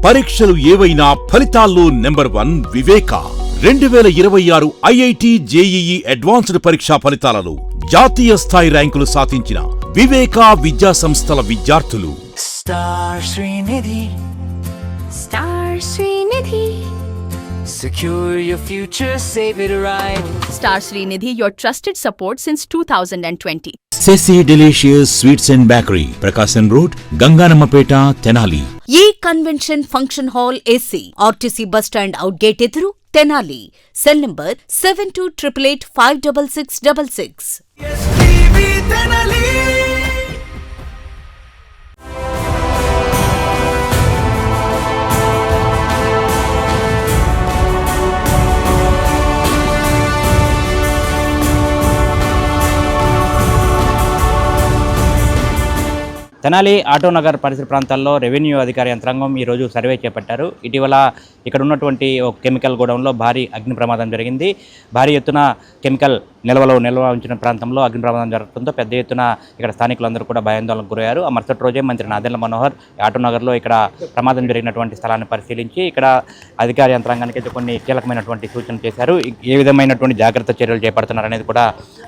పరీక్షలు ఏవైనా ఫలితాల్లో నెంబర్ 1 వివేక. 2026 ఐఐటి జేఈఈ అడ్వాన్స్డ్ పరీక్షా ఫలితాలలో జాతీయ స్థాయి ర్యాంకులు సాధించిన వివేక విద్యా సంస్థల విద్యార్థులు. Star Srinidhi, star Srinidhi. secure your future, save it right. Star Srinidhi, your trusted support since 2020. సెసి delicious sweets and bakery, Prakasam road, Ganganammapeta, Tenali. ఈ convention function hall AC, RTC bus stand out gate ఎదురు, Tenali. Cell number 7288856666. STV Tenali. Tenali Autonagar పరిసర ప్రాంతాల్లో revenue అధికార యంత్రాంగం ఈరోజు survey చేపట్టారు. ఇటీవల ఇక్కడ ఉన్నటువంటి ఒక కెమికల్ గోడౌన్లో భారీ అగ్ని ప్రమాదం జరిగింది. భారీ ఎత్తున కెమికల్ నిల్వ ఉంచిన ప్రాంతంలో అగ్ని ప్రమాదం జరగడంతో పెద్ద ఎత్తున ఇక్కడ స్థానికులందరూ కూడా భయాందోళనకు గురయ్యారు. ఆ మరుసటి రోజే మంత్రి నాదెండ్ల మనోహర్ ఆటోనగర్లో ఇక్కడ ప్రమాదం జరిగినటువంటి స్థలాన్ని పరిశీలించి ఇక్కడ అధికార యంత్రాంగానికి కొన్ని కీలకమైనటువంటి సూచనలు చేశారు. ఏ విధమైనటువంటి జాగ్రత్త చర్యలు చేపడుతున్నారనేది కూడా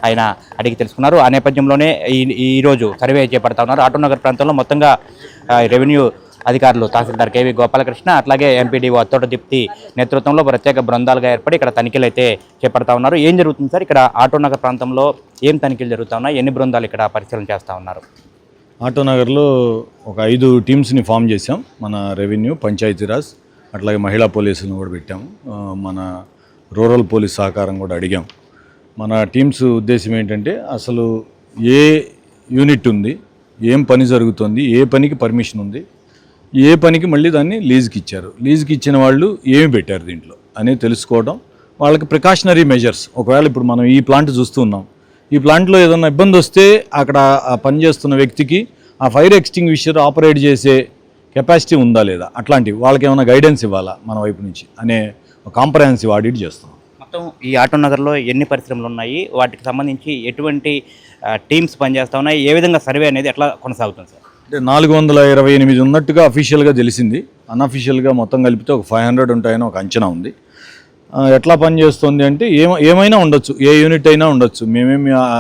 ఆయన అడిగి తెలుసుకున్నారు. ఆ నేపథ్యంలోనే ఈరోజు సర్వే చేపడతా ఉన్నారు. ఆటోనగర్ ప్రాంతంలో మొత్తంగా రెవెన్యూ అధికారులు తహసీల్దార్ కేవీ గోపాలకృష్ణ, అట్లాగే ఎంపీడీఓ అత్తోట దీప్తి నేతృత్వంలో ప్రత్యేక బృందాలుగా ఏర్పడి ఇక్కడ తనిఖీలు అయితే చేపడతా ఉన్నారు. ఏం జరుగుతుంది సార్ ఇక్కడ ఆటోనగర్ ప్రాంతంలో, ఏం తనిఖీలు జరుగుతూ ఉన్నాయి, ఎన్ని బృందాలు ఇక్కడ పరిశీలన చేస్తూ ఉన్నారు? ఆటోనగర్లో ఒక 5 టీమ్స్ని ఫామ్ చేసాం. మన రెవెన్యూ, పంచాయతీరాజ్, అట్లాగే మహిళా పోలీసులను కూడా పెట్టాము. మన రూరల్ పోలీస్ సహకారం కూడా అడిగాం. మన టీమ్స్ ఉద్దేశం ఏంటంటే అసలు ఏ యూనిట్ ఉంది, ఏం పని జరుగుతుంది, ఏ పనికి పర్మిషన్ ఉంది, ఏ పనికి మళ్ళీ దాన్ని లీజుకి ఇచ్చారు, లీజుకి ఇచ్చిన వాళ్ళు ఏమి పెట్టారు దీంట్లో అనేది తెలుసుకోవడం, వాళ్ళకి ప్రికాషనరీ మెజర్స్. ఒకవేళ ఇప్పుడు మనం ఈ ప్లాంట్ చూస్తున్నాం, ఈ ప్లాంట్లో ఏదైనా ఇబ్బంది వస్తే అక్కడ పనిచేస్తున్న వ్యక్తికి ఆ ఫైర్ ఎక్స్టింగ్విషర్ ఆపరేట్ చేసే కెపాసిటీ ఉందా లేదా, అట్లాంటివి వాళ్ళకి ఏమైనా గైడెన్స్ ఇవ్వాలా మన వైపు నుంచి అనే కాంప్రహెన్సివ్ ఆడిట్ చేస్తాం. మొత్తం ఈ ఆటోనగర్లో ఎన్ని పరిశ్రమలు ఉన్నాయి, వాటికి సంబంధించి ఎటువంటి టీమ్స్ పనిచేస్తూ ఉన్నాయి, ఏ విధంగా సర్వే అనేది ఎట్లా కొనసాగుతుంది సార్? అంటే 428 ఉన్నట్టుగా అఫీషియల్గా తెలిసింది. అన్అఫీషియల్గా మొత్తం కలిపితే ఒక 500 ఉంటాయని ఒక అంచనా ఉంది. ఎట్లా పనిచేస్తుంది అంటే ఏమైనా ఉండొచ్చు, ఏ యూనిట్ అయినా ఉండొచ్చు.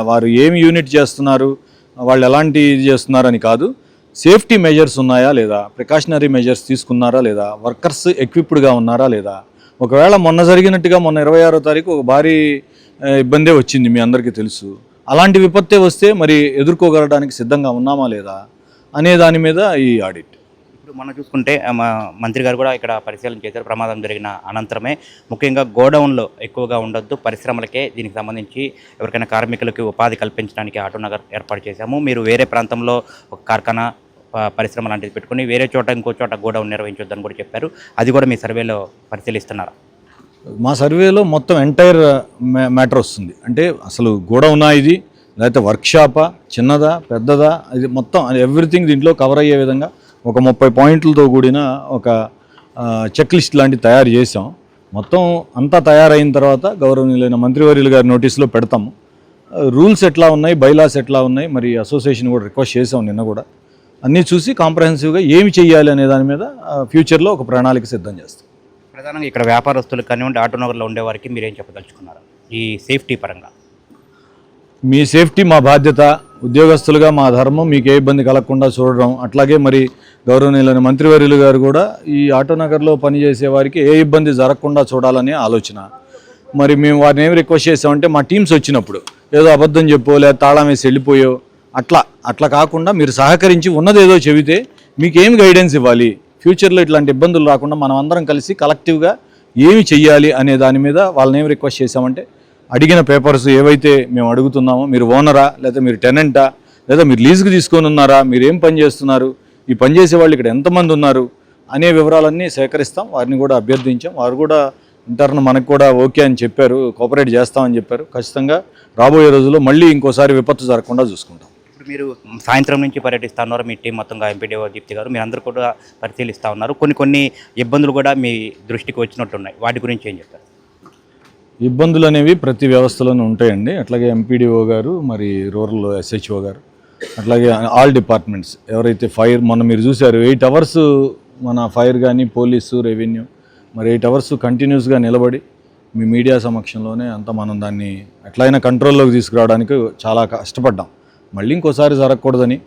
వారు ఏమి యూనిట్ చేస్తున్నారు, వాళ్ళు ఎలాంటి ఇది చేస్తున్నారని కాదు, సేఫ్టీ మెజర్స్ ఉన్నాయా లేదా, ప్రికాషనరీ మెజర్స్ తీసుకున్నారా లేదా, వర్కర్స్ ఎక్విప్డ్గా ఉన్నారా లేదా. ఒకవేళ మొన్న జరిగినట్టుగా మొన్న 26వ తారీఖు ఒక భారీ ఇబ్బందే వచ్చింది, మీ అందరికీ తెలుసు. అలాంటి విపత్తే వస్తే మరి ఎదుర్కోగలడానికి సిద్ధంగా ఉన్నామా లేదా అనే దాని మీద ఈ ఆడిట్. ఇప్పుడు మనం చూసుకుంటే మంత్రి గారు కూడా ఇక్కడ పరిశీలన చేశారు. ప్రమాదం జరిగిన అనంతరమే ముఖ్యంగా గోడౌన్లో ఎక్కువగా ఉండొద్దు, పరిశ్రమలకే దీనికి సంబంధించి ఎవరికైనా కార్మికులకి ఉపాధి కల్పించడానికి ఆటోనగర్ ఏర్పాటు చేశాము. మీరు వేరే ప్రాంతంలో ఒక కార్ఖానా పరిశ్రమ లాంటిది పెట్టుకుని వేరే చోట ఇంకో చోట గోడౌన్ నిర్వహించొద్దని కూడా చెప్పారు. అది కూడా మీ సర్వేలో పరిశీలిస్తున్నారు? మా సర్వేలో మొత్తం ఎంటైర్ మ్యాటర్ వస్తుంది. అంటే అసలు గోడౌనా ఇది, లేకపోతే వర్క్షాపా, చిన్నదా పెద్దదా, ఇది మొత్తం ఎవ్రీథింగ్ దీంట్లో కవర్ అయ్యే విధంగా ఒక 30 పాయింట్లతో కూడిన ఒక చెక్ లిస్ట్ లాంటివి తయారు చేసాం. మొత్తం అంతా తయారైన తర్వాత గౌరవనీయులైన మంత్రివర్యులు గారి నోటీసులో పెడతాము. రూల్స్ ఎట్లా ఉన్నాయి, బైలాస్ ఎట్లా ఉన్నాయి, మరి అసోసియేషన్ కూడా రిక్వెస్ట్ చేసాం నిన్న కూడా. అన్నీ చూసి కాంప్రహెన్సివ్గా ఏమి చేయాలి అనే దాని మీద ఫ్యూచర్లో ఒక ప్రణాళిక సిద్ధం చేస్తాం. ప్రధానంగా ఇక్కడ వ్యాపారస్తులకు కానివ్వండి, ఆటోనగర్లో ఉండేవారికి మీరేం చెప్పదలుచుకున్నారు ఈ సేఫ్టీ పరంగా? మీ సేఫ్టీ మా బాధ్యత, ఉద్యోగస్తులుగా మా ధర్మం మీకు ఏ ఇబ్బంది కలగకుండా చూడడం. అట్లాగే మరి గౌరవనీయులైన మంత్రివర్యులు గారు కూడా ఈ ఆటోనగర్లో పనిచేసే వారికి ఏ ఇబ్బంది జరగకుండా చూడాలనే ఆలోచన. మరి మేము వారిని ఏమి రిక్వెస్ట్ చేసామంటే మా టీమ్స్ వచ్చినప్పుడు ఏదో అబద్ధం చెప్పో లేదా తాళం వేసి వెళ్ళిపోయో అట్లా కాకుండా మీరు సహకరించి ఉన్నదేదో చెబితే మీకు ఏం గైడెన్స్ ఇవ్వాలి, ఫ్యూచర్లో ఇట్లాంటి ఇబ్బందులు రాకుండా మనం అందరం కలిసి కలెక్టివ్గా ఏమి చెయ్యాలి అనే దాని మీద వాళ్ళని ఏమి రిక్వెస్ట్ చేసామంటే అడిగిన పేపర్స్ ఏవైతే మేము అడుగుతున్నామో, మీరు ఓనరా లేదా మీరు టెనెంటా లేదా మీరు లీజుకి తీసుకొని ఉన్నారా, మీరు ఏం పని చేస్తున్నారు, ఈ పని చేసే వాళ్ళు ఇక్కడ ఎంతమంది ఉన్నారు అనే వివరాలన్నీ సేకరిస్తాం. వారిని కూడా అభ్యర్థించాం. వారు కూడా ఇంటర్న్ మనకు కూడా ఓకే అని చెప్పారు, కోఆపరేట్ చేస్తామని చెప్పారు. ఖచ్చితంగా రాబోయే రోజుల్లో మళ్ళీ ఇంకోసారి విపత్తు జరగకుండా చూసుకుంటాం. ఇప్పుడు మీరు సాయంత్రం నుంచి పర్యటిస్తూ ఉన్నారు, మీ టీం మొత్తంగా ఎంపీడీఓ దీప్తి గారు, మీరు అందరూ కూడా పరిశీలిస్తూ ఉన్నారు. కొన్ని ఇబ్బందులు కూడా మీ దృష్టికి వచ్చినట్టున్నాయి, వాటి గురించి ఏం చెప్తారు? ఇబ్బందులు అనేవి ప్రతి వ్యవస్థలోనూ ఉంటాయండి. అట్లాగే ఎంపీడీఓ గారు, మరి రూరల్ ఎస్హెచ్ఓ గారు, అట్లాగే ఆల్ డిపార్ట్మెంట్స్ ఎవరైతే ఫైర్ మొన్న మీరు చూశారు 8 hours మన ఫైర్ కానీ పోలీసు రెవెన్యూ మరి 8 అవర్స్ కంటిన్యూస్గా నిలబడి మీ మీడియా సమక్షంలోనే అంతా మనం దాన్ని ఎట్లయినా కంట్రోల్లోకి తీసుకురావడానికి చాలా కష్టపడ్డాం. మళ్ళీ ఇంకోసారి జరగకూడదని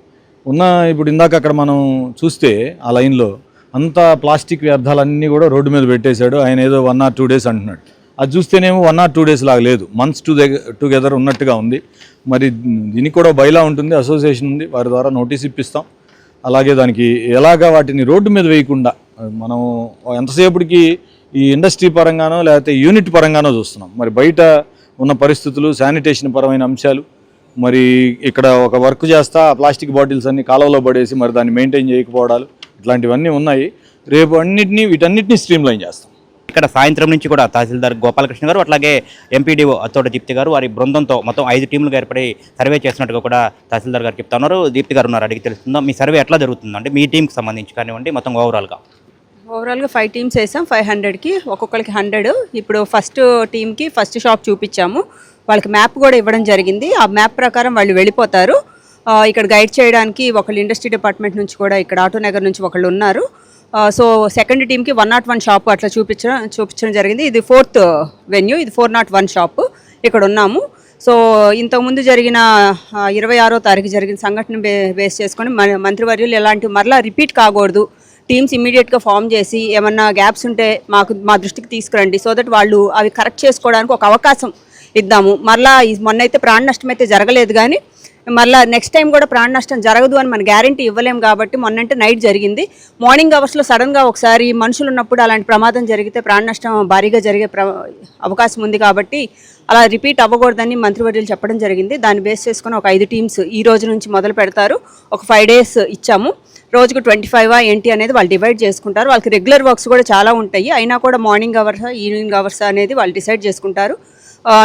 ఇప్పుడు ఇందాక అక్కడ మనం చూస్తే ఆ లైన్లో అంతా ప్లాస్టిక్ వ్యర్థాలన్నీ కూడా రోడ్డు మీద పెట్టేశాడు. ఆయన ఏదో 1 or 2 days అంటున్నాడు. అది చూస్తేనేమో 1 or 2 days లాగా లేదు, మంత్స్ టుగెదర్ ఉన్నట్టుగా ఉంది. మరి దీనికి కూడా బైలా ఉంటుంది, అసోసియేషన్ ఉంది, వారి ద్వారా నోటీస్ ఇప్పిస్తాం. అలాగే దానికి ఎలాగా వాటిని రోడ్డు మీద వేయకుండా మనం ఎంతసేపటికి ఈ ఇండస్ట్రీ పరంగానో లేకపోతే యూనిట్ పరంగానో చూస్తున్నాం. మరి బయట ఉన్న పరిస్థితులు, శానిటేషన్ పరమైన అంశాలు, మరి ఇక్కడ ఒక వర్క్ చేస్తా ప్లాస్టిక్ బాటిల్స్ అన్ని కాలువలో పడేసి మరి దాన్ని మెయింటైన్ చేయకపోవడాలు ఇట్లాంటివన్నీ ఉన్నాయి. రేపు వీటన్నిటిని స్ట్రీమ్లైన్ చేస్తాం. ఇక్కడ సాయంత్రం నుంచి కూడా తహసీల్దార్ గోపాలకృష్ణ గారు అట్లాగే ఎంపీడీఓ అత్తోట దీప్తి గారు వారి బృందంతో మొత్తం 5 టీంలుగా ఏర్పడి సర్వే చేస్తున్నట్టుగా కూడా తహసీల్దార్ గారు చెప్తా ఉన్నారు. దీప్తి గారు ఉన్నారు, అడిగి తెలుస్తుందో మీ సర్వే ఎట్లా జరుగుతుందంటే మీ టీంకి సంబంధించి కానివ్వండి మొత్తం ఓవరాల్గా 5 టీమ్స్ వేసాం. 500కి ఒక్కొక్కరికి 100. ఇప్పుడు ఫస్ట్ టీమ్కి ఫస్ట్ షాప్ చూపించాము, వాళ్ళకి మ్యాప్ కూడా ఇవ్వడం జరిగింది. ఆ మ్యాప్ ప్రకారం వాళ్ళు వెళ్ళిపోతారు. ఇక్కడ గైడ్ చేయడానికి ఒకళ్ళు ఇండస్ట్రీ డిపార్ట్మెంట్ నుంచి కూడా ఇక్కడ ఆటోనగర్ నుంచి ఒకళ్ళు ఉన్నారు. సో సెకండ్ టీమ్కి 101 షాపు అట్లా చూపించడం జరిగింది. ఇది 4th వెన్యూ, ఇది 401 షాపు ఇక్కడ ఉన్నాము. సో ఇంతకుముందు జరిగిన 26వ తారీఖు జరిగిన సంఘటన బేస్ చేసుకొని మంత్రివర్యులు ఎలాంటి మరలా రిపీట్ కాకూడదు, టీమ్స్ ఇమీడియట్గా ఫామ్ చేసి ఏమన్నా గ్యాప్స్ ఉంటే మా దృష్టికి తీసుకురండి, సో దట్ వాళ్ళు అవి కరెక్ట్ చేసుకోవడానికి ఒక అవకాశం ఇద్దాము. మరలా మొన్నైతే ప్రాణ నష్టం అయితే జరగలేదు, కానీ మళ్ళీ నెక్స్ట్ టైం కూడా ప్రాణ నష్టం జరగదు అని మన గ్యారంటీ ఇవ్వలేము. కాబట్టి మొన్నంటే నైట్ జరిగింది, మార్నింగ్ అవర్స్లో సడన్గా ఒకసారి మనుషులు ఉన్నప్పుడు అలాంటి ప్రమాదం జరిగితే ప్రాణ నష్టం భారీగా జరిగే అవకాశం ఉంది. కాబట్టి అలా రిపీట్ అవ్వకూడదని మంత్రివర్యులు చెప్పడం జరిగింది. దాన్ని బేస్ చేసుకుని ఒక 5 టీమ్స్ ఈ రోజు నుంచి మొదలు పెడతారు. ఒక 5 days ఇచ్చాము. రోజుకు 25 ఏంటి అనేది వాళ్ళు డివైడ్ చేసుకుంటారు. వాళ్ళకి రెగ్యులర్ వర్క్స్ కూడా చాలా ఉంటాయి, అయినా కూడా మార్నింగ్ అవర్స్ ఈవినింగ్ అవర్స్ అనేది వాళ్ళు డిసైడ్ చేసుకుంటారు.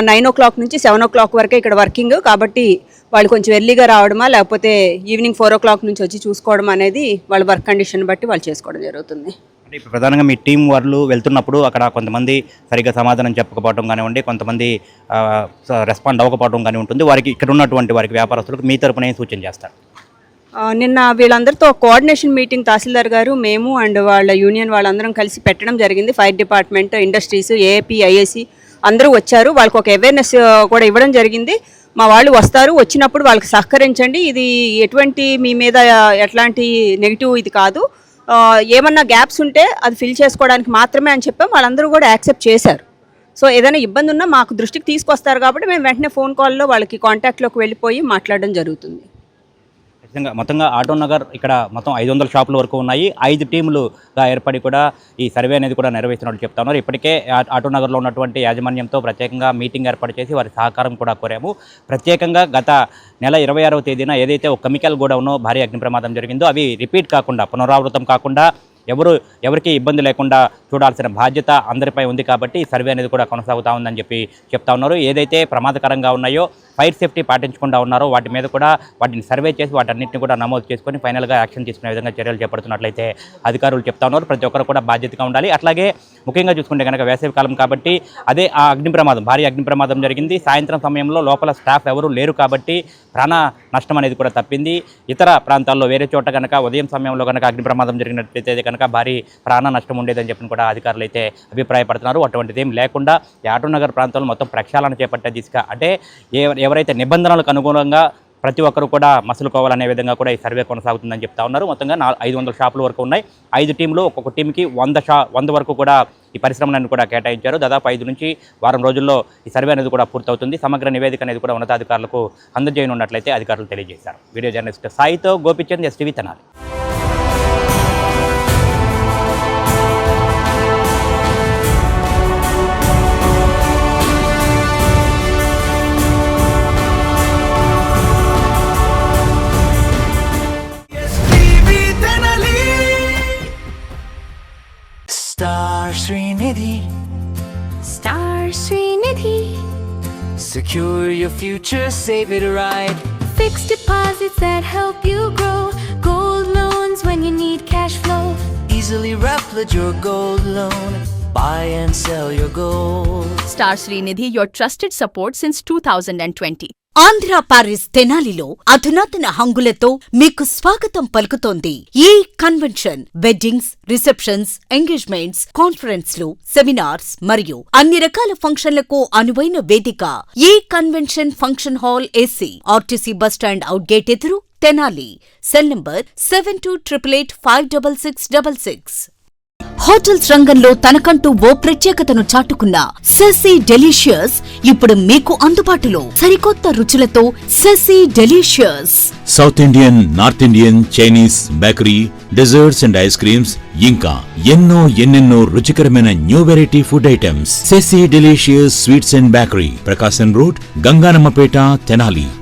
9 o'clock నుంచి 7 o'clock వరకే ఇక్కడ వర్కింగ్. కాబట్టి వాళ్ళు కొంచెం ఎర్లీగా రావడమా లేకపోతే ఈవినింగ్ 4 o'clock నుంచి వచ్చి చూసుకోవడం అనేది వాళ్ళ వర్క్ కండిషన్ బట్టి వాళ్ళు చేసుకోవడం జరుగుతుంది. అంటే ఇప్పుడు ప్రధానంగా మీ టీం వాళ్ళు వెళ్తున్నప్పుడు అక్కడ కొంతమంది సరిగ్గా సమాధానం చెప్పకపోవడం కానివ్వండి, కొంతమంది రెస్పాండ్ అవ్వకపోవడం కానీ ఉంటుంది. వారికి ఇక్కడ ఉన్నటువంటి వారికి వ్యాపారస్తులకు మీ తరపున ఏం సూచన చేస్తారు? నిన్న వీళ్ళందరితో కోఆర్డినేషన్ మీటింగ్ తహసీల్దార్ గారు, మేము అండ్ వాళ్ళ యూనియన్ వాళ్ళందరం కలిసి పెట్టడం జరిగింది. Fire department, industries, AAP, IAC అందరూ వచ్చారు. వాళ్ళకి ఒక అవేర్నెస్ కూడా ఇవ్వడం జరిగింది. మా వాళ్ళు వస్తారు, వచ్చినప్పుడు వాళ్ళకి సహకరించండి, ఇది ఎటువంటి మీ మీద ఎట్లాంటి నెగిటివ్ ఇది కాదు, ఏమన్నా గ్యాప్స్ ఉంటే అది ఫిల్ చేసుకోవడానికి మాత్రమే అని చెప్పాం. వాళ్ళందరూ కూడా యాక్సెప్ట్ చేశారు. సో ఏదైనా ఇబ్బంది ఉన్నా మాకు దృష్టికి తీసుకొస్తారు కాబట్టి మేము వెంటనే ఫోన్ కాల్లో వాళ్ళకి కాంటాక్ట్లోకి వెళ్ళిపోయి మాట్లాడడం జరుగుతుంది. ఖచ్చితంగా మొత్తంగా ఆటోనగర్ ఇక్కడ మొత్తం 500 షాపుల వరకు ఉన్నాయి. 5 టీములుగా ఏర్పడి కూడా ఈ సర్వే అనేది కూడా నిర్వహిస్తున్నట్టు చెప్తా ఉన్నారు. ఇప్పటికే ఆటోనగర్లో ఉన్నటువంటి యాజమాన్యంతో ప్రత్యేకంగా మీటింగ్ ఏర్పాటు చేసి వారి సహకారం కూడా కోరాము. ప్రత్యేకంగా గత నెల 26వ తేదీన ఏదైతే ఒక కెమికల్ గోడౌన్లో భారీ అగ్ని ప్రమాదం జరిగిందో అవి రిపీట్ కాకుండా, పునరావృతం కాకుండా ఎవరికి ఇబ్బంది లేకుండా చూడాల్సిన బాధ్యత అందరిపై ఉంది. కాబట్టి ఈ సర్వే అనేది కూడా కొనసాగుతూ ఉందని చెప్తా ఉన్నారు. ఏదైతే ప్రమాదకరంగా ఉన్నాయో, ఫైర్ సేఫ్టీ పాటించకుండా ఉన్నారో వాటి మీద కూడా వాటిని సర్వే చేసి వాటన్నింటినీ కూడా నమోదు చేసుకొని ఫైనల్గా యాక్షన్ తీసుకునే విధంగా చర్యలు చేపడుతున్నట్లయితే అధికారులు చెప్తా ఉన్నారు. ప్రతి ఒక్కరు కూడా బాధ్యతగా ఉండాలి. అట్లాగే ముఖ్యంగా చూసుకుంటే కనుక వేసవి కాలం కాబట్టి అదే ఆ అగ్ని ప్రమాదం, భారీ అగ్ని ప్రమాదం జరిగింది. సాయంత్రం సమయంలో లోపల స్టాఫ్ ఎవరు లేరు కాబట్టి ప్రాణ నష్టం అనేది కూడా తప్పింది. ఇతర ప్రాంతాల్లో వేరే చోట కనుక ఉదయం సమయంలో కనుక అగ్ని ప్రమాదం జరిగినట్లయితే కనుక భారీ ప్రాణ నష్టం ఉండేదని చెప్పి కూడా అధికారులు అయితే అభిప్రాయపడుతున్నారు. అటువంటిది ఏం లేకుండా ఈ ఆటోనగర్ ప్రాంతంలో మొత్తం ప్రక్షాళన చేపట్టే దిశగా, అంటే ఎవరైతే నిబంధనలకు అనుగుణంగా ప్రతి ఒక్కరు కూడా మసులుకోవాలనే విధంగా కూడా ఈ సర్వే కొనసాగుతుందని చెప్తా ఉన్నారు. మొత్తంగా 500 షాపుల వరకు ఉన్నాయి. 5 టీంలు ఒక్కొక్క టీంకి 100 వరకు కూడా ఈ పరిశ్రమలను కూడా కేటాయించారు. దాదాపు 5 నుంచి వారం రోజుల్లో ఈ సర్వే అనేది కూడా పూర్తవుతుంది. సమగ్ర నివేదిక అనేది కూడా ఉన్నతాధికారులకు అందజేయనున్నట్లయితే అధికారులు తెలియజేశారు. వీడియో జర్నలిస్ట్ సాయితో Gopichand, STV Tenali. Star Srinidhi. Star Srinidhi. Secure your future, save it right. Fixed deposits that help you grow. Gold loans when you need cash flow. Easily replicate your gold loan. Buy and sell your gold. Star Srinidhi, your trusted support since 2020. Andhra Paris తెనాలిలో అధునాతన హంగులతో మీకు స్వాగతం పలుకుతోంది ఈ convention. Weddings, receptions, engagements, కాన్ఫరెన్స్లు, seminars మరియు అన్ని రకాల ఫంక్షన్లకు అనువైన వేదిక. ఈ convention function hall AC, RTC bus stand out gate ఎదురు, తెనాలి. Cell number 7288566666. హోటల్స్ రంగంలో తనకంటూ ఓ ప్రత్యేకతను చాటుకున్న సెసీ డెలీషియస్ ఇప్పుడు మీకు అందుబాటులో. సరికొత్త రుచులతో సెసీ delicious. South Indian, north Indian, Chinese, bakery, desserts and ice creams, ఇంకా ఎన్నెన్నో రుచికరమైన న్యూ వెరైటీ ఫుడ్ ఐటమ్స్. సెసీ delicious sweets and bakery, Prakasam road, Ganganammapeta, Tenali.